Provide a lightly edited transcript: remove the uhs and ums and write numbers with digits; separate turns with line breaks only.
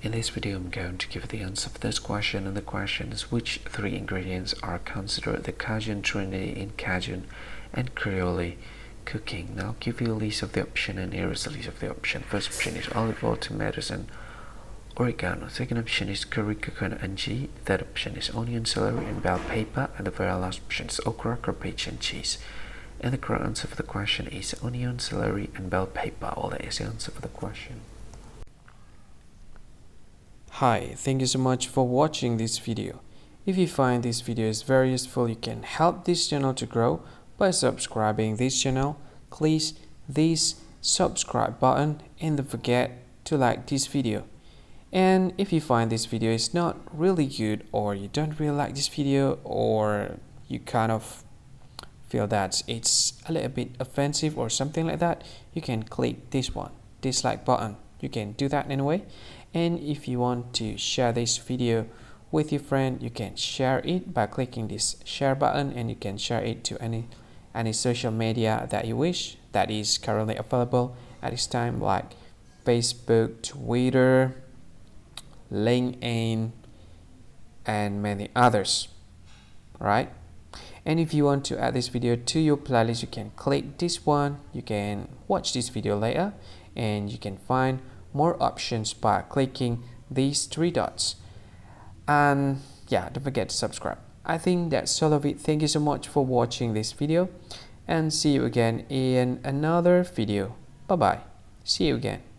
In this video, I'm going to give the answer for this question, and the question is which three ingredients are considered the Cajun Trinity in Cajun and Creole cooking. Now I'll give you a list of the option, and here is the list of the option. First option is olive oil, tomatoes, and oregano. Second option is curry, coconut, and ghee. Third option is onion, celery, and bell pepper. And the very last option is okra, cabbage, and cheese. And the correct answer for the question is onion, celery, and bell pepper. Well, that is the answer for the question.
Hi, thank you so much for watching this video. If you find this video is very useful, you can help this channel to grow by subscribing this channel. Click this subscribe button and don't forget to like this video. And if you find this video is not really good, or you don't really like this video, or you kind of feel that it's a little bit offensive or something like that, you can click this one, dislike button. You can do that anyway. And if you want to share this video with your friend, you can share it by clicking this share button, and you can share it to any social media that you wish that is currently available at this time, like Facebook, Twitter, LinkedIn, and many others. Right? And if you want to add this video to your playlist, you can click this one. You can watch this video later, and you can find more options by clicking these three dots. And yeah, don't forget to subscribe. I think that's all of it. Thank you so much for watching this video, and see you again in another video. Bye bye. See you again.